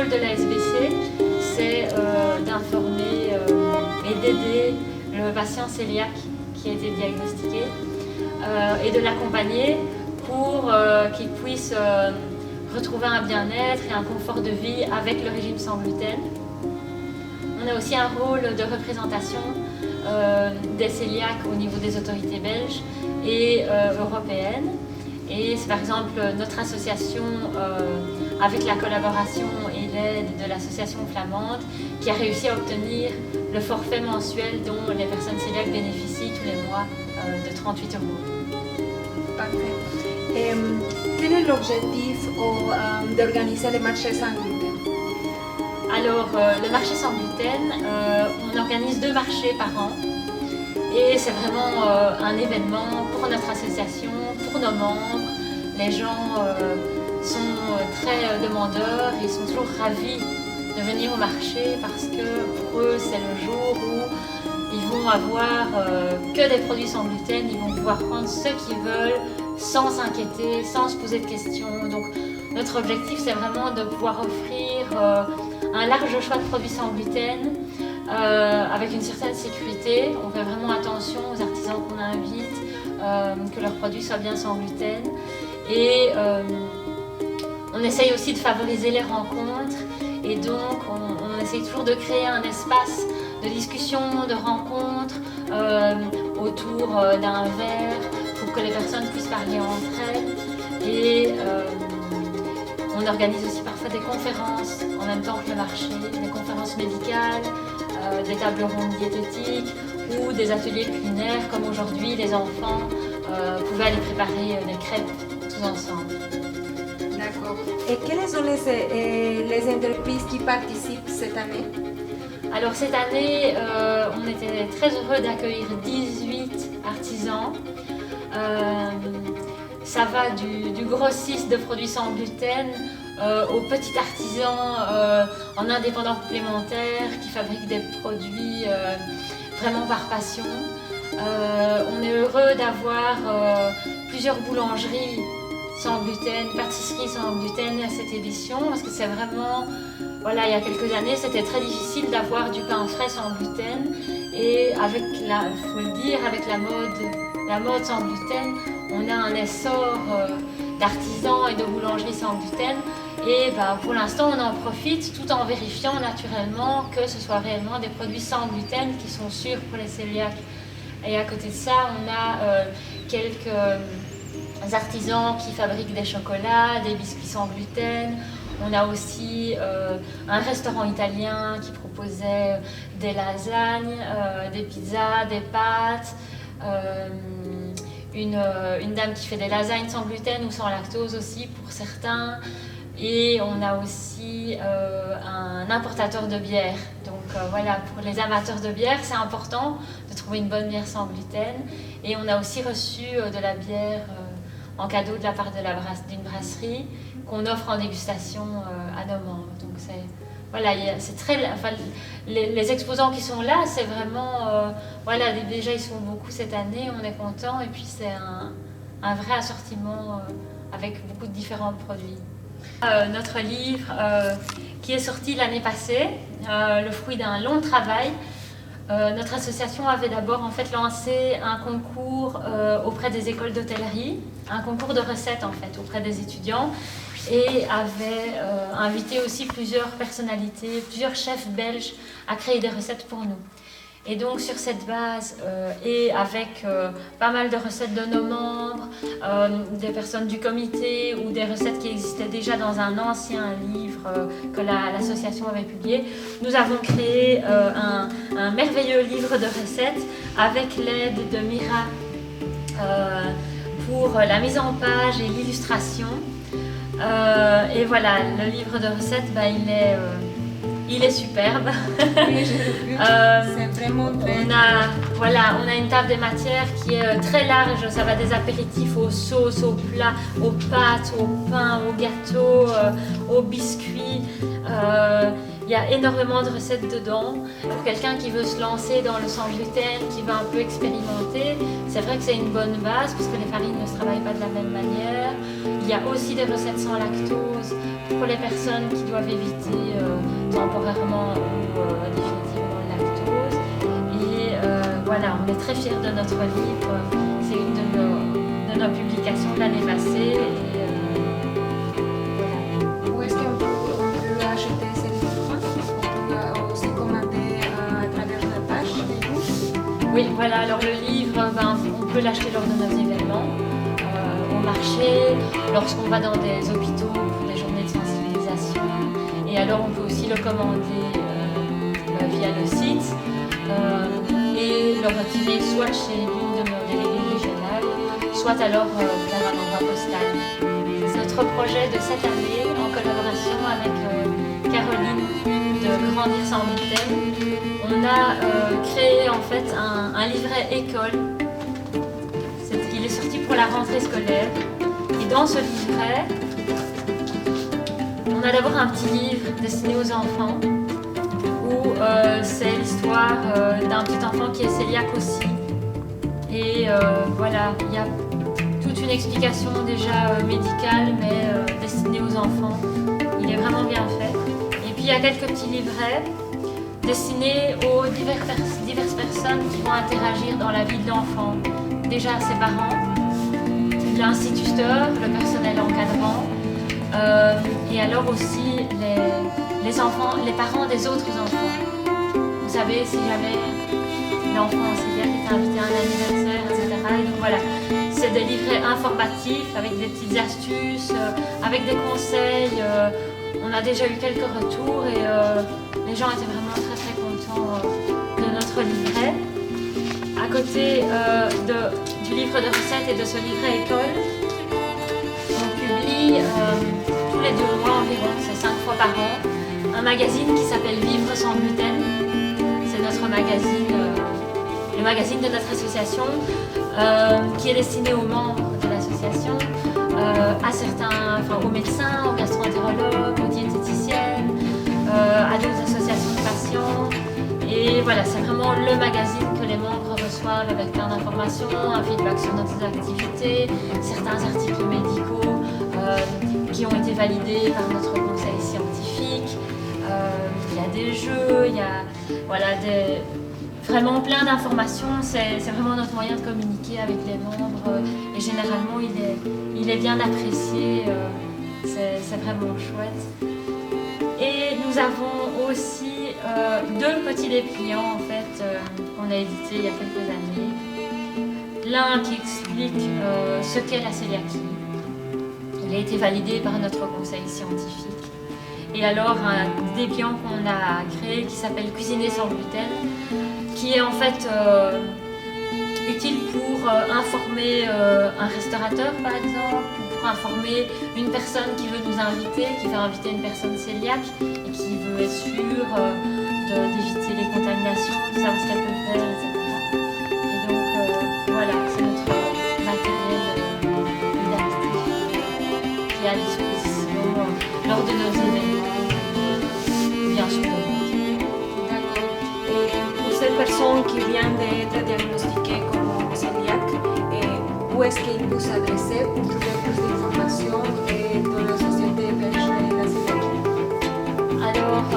rôle de la SBC, c'est d'informer et d'aider le patient cœliaque qui a été diagnostiqué et de l'accompagner pour qu'il puisse retrouver un bien-être et un confort de vie avec le régime sans gluten. On a aussi un rôle de représentation des cœliaques au niveau des autorités belges et européennes. Et c'est par exemple notre association, avec la collaboration et l'aide de l'association flamande, qui a réussi à obtenir le forfait mensuel dont les personnes cœliaques bénéficient tous les mois de 38 €. Parfait. Quel est l'objectif d'organiser les marchés sans gluten? Alors, le marché sans gluten, on organise 2 marchés par an. Et c'est vraiment un événement pour notre association, pour nos membres. Les gens sont très demandeurs et sont toujours ravis de venir au marché parce que pour eux, c'est le jour où ils vont avoir que des produits sans gluten. Ils vont pouvoir prendre ce qu'ils veulent sans s'inquiéter, sans se poser de questions. Donc, notre objectif, c'est vraiment de pouvoir offrir un large choix de produits sans gluten. Avec une certaine sécurité. On fait vraiment attention aux artisans qu'on invite, que leurs produits soient bien sans gluten. Et on essaye aussi de favoriser les rencontres. Et donc, on essaye toujours de créer un espace de discussion, de rencontre autour d'un verre pour que les personnes puissent parler entre elles. Et on organise aussi parfois des conférences en même temps que le marché, des conférences médicales, des tables rondes diététiques ou des ateliers culinaires comme aujourd'hui les enfants pouvaient aller préparer des crêpes tous ensemble. D'accord. Et quelles sont les entreprises qui participent cette année? Alors cette année, on était très heureux d'accueillir 18 artisans. Ça va du grossiste de produits sans gluten aux petits artisans en indépendant complémentaire qui fabriquent des produits vraiment par passion. On est heureux d'avoir plusieurs boulangeries sans gluten, pâtisseries sans gluten à cette édition parce que c'est vraiment, voilà, il y a quelques années c'était très difficile d'avoir du pain frais sans gluten et avec faut le dire, avec la mode sans gluten, on a un essor d'artisans et de boulangeries sans gluten et pour l'instant on en profite tout en vérifiant naturellement que ce soit réellement des produits sans gluten qui sont sûrs pour les cœliaques. Et à côté de ça, on a quelques artisans qui fabriquent des chocolats, des biscuits sans gluten. On a aussi un restaurant italien qui proposait des lasagnes, des pizzas, des pâtes. Une dame qui fait des lasagnes sans gluten ou sans lactose aussi pour certains. Et on a aussi un importateur de bière. Donc voilà, pour les amateurs de bière, c'est important de trouver une bonne bière sans gluten. Et on a aussi reçu de la bière en cadeau de la part d'une brasserie qu'on offre en dégustation à nos membres. Donc voilà, c'est très, enfin, les exposants qui sont là, c'est vraiment, voilà, déjà ils sont beaucoup cette année, on est content et puis c'est un vrai assortiment avec beaucoup de différents produits. Notre livre qui est sorti l'année passée, le fruit d'un long travail. Notre association avait d'abord en fait lancé un concours auprès des écoles d'hôtellerie, un concours de recettes en fait auprès des étudiants et avait invité aussi plusieurs personnalités, plusieurs chefs belges à créer des recettes pour nous. Et donc sur cette base et avec pas mal de recettes de nos membres, des personnes du comité ou des recettes qui existaient déjà dans un ancien livre que l'association avait publié, nous avons créé un merveilleux livre de recettes avec l'aide de Mira pour la mise en page et l'illustration. Et voilà, le livre de recettes, il est superbe. Oui, c'est vraiment très... On a une table des matières qui est très large. Ça va des apéritifs aux sauces, aux plats, aux pâtes, aux pains, aux gâteaux, aux biscuits. Il y a énormément de recettes dedans. Pour quelqu'un qui veut se lancer dans le sans gluten, qui veut un peu expérimenter, c'est vrai que c'est une bonne base parce que les farines ne se travaillent pas de la même manière. Il y a aussi des recettes sans lactose pour les personnes qui doivent éviter temporairement ou définitivement le lactose. Et voilà, on est très fiers de notre livre. C'est une de nos publications de l'année passée. Et, Où est-ce qu'on peut acheter ces livres? On peut aussi commander à travers la page Facebook? Oui, voilà, alors le livre, on peut l'acheter lors de nos événements, au marché, lorsqu'on va dans des hôpitaux pour des journées de sensibilisation. Et alors on peut aussi le commander via le site et le retirer soit chez l'une de nos délégués régionales, soit alors vers un endroit postal. C'est notre projet de cette année en collaboration avec Caroline de Grandir sans gluten. On a créé en fait un livret école. Il est sorti pour la rentrée scolaire. Et dans ce livret, on a d'abord un petit livre destiné aux enfants où c'est l'histoire d'un petit enfant qui est cœliaque aussi. Et voilà, il y a toute une explication déjà médicale mais destinée aux enfants. Il est vraiment bien fait. Et puis il y a quelques petits livrets destinés aux diverses personnes qui vont interagir dans la vie de l'enfant. Déjà ses parents, l'instituteur, le personnel encadrant, et alors aussi les enfants, les parents des autres enfants. Vous savez, si jamais l'enfant est invité à un anniversaire, etc. Et donc voilà, c'est des livrets informatifs avec des petites astuces, avec des conseils. On a déjà eu quelques retours et les gens étaient vraiment très contents de notre livret. À côté du livre de recettes et de ce livret école, on publie tous les 2 mois environ, c'est 5 fois par an, un magazine qui s'appelle Vivre sans gluten. C'est notre magazine, le magazine de notre association, qui est destiné aux membres de l'association, à certains, aux médecins, aux gastro-entérologues, aux diététiciennes, à d'autres associations de patients. Et voilà, c'est vraiment le magazine que les membres reçoivent avec plein d'informations, un feedback sur nos activités, certains articles médicaux qui ont été validés par notre conseil scientifique. Il y a des jeux, il y a voilà, vraiment plein d'informations. C'est vraiment notre moyen de communiquer avec les membres et généralement il est bien apprécié. C'est vraiment chouette. Et nous avons aussi 2 petits dépliants en fait qu'on a édités il y a quelques années. L'un qui explique ce qu'est la cœliakie. Il a été validé par notre conseil scientifique. Et alors un dépliant qu'on a créé qui s'appelle Cuisiner sans gluten, qui est en fait utile pour informer un restaurateur par exemple, ou pour informer une personne qui veut nous inviter, qui veut inviter une personne cœliaque et qui veut être sûre d'éviter les contaminations, de savoir ce qu'elle peut faire, etc. Et donc voilà, c'est notre matériel didactique qui est à disposition lors de nos événements, bien sûr. D'accord. Et pour cette personne qui vient d'être diagnostiquée comme cœliaque, où est-ce qu'il peut s'adresser pour trouver plus d'informations dans la Société belge de la cœliakie? Alors,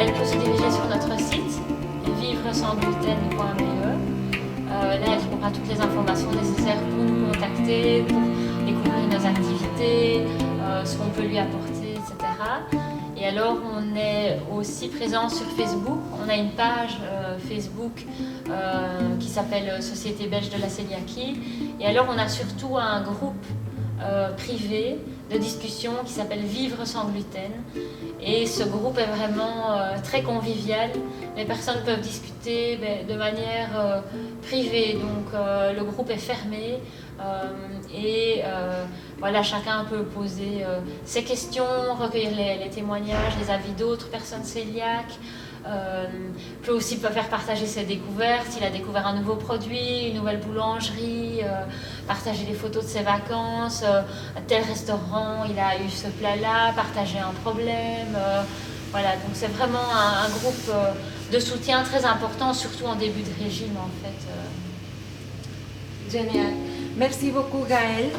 elle peut se diriger sur notre site vivresansgluten.be. Là, elle trouvera toutes les informations nécessaires pour nous contacter, pour découvrir nos activités, ce qu'on peut lui apporter, etc. Et alors, on est aussi présent sur Facebook. On a une page Facebook qui s'appelle Société belge de la cœliakie. Et alors, on a surtout un groupe privé de discussion qui s'appelle Vivre sans gluten. Et ce groupe est vraiment très convivial. Les personnes peuvent discuter de manière privée. Donc, le groupe est fermé. Et voilà, chacun peut poser ses questions, recueillir les témoignages, les avis d'autres personnes cœliaques, peut aussi faire partager ses découvertes, s'il a découvert un nouveau produit, une nouvelle boulangerie, partager des photos de ses vacances, à tel restaurant il a eu ce plat-là, partager un problème, Voilà, donc c'est vraiment un groupe de soutien très important, surtout en début de régime en fait. Génial. Merci beaucoup Gaëlle.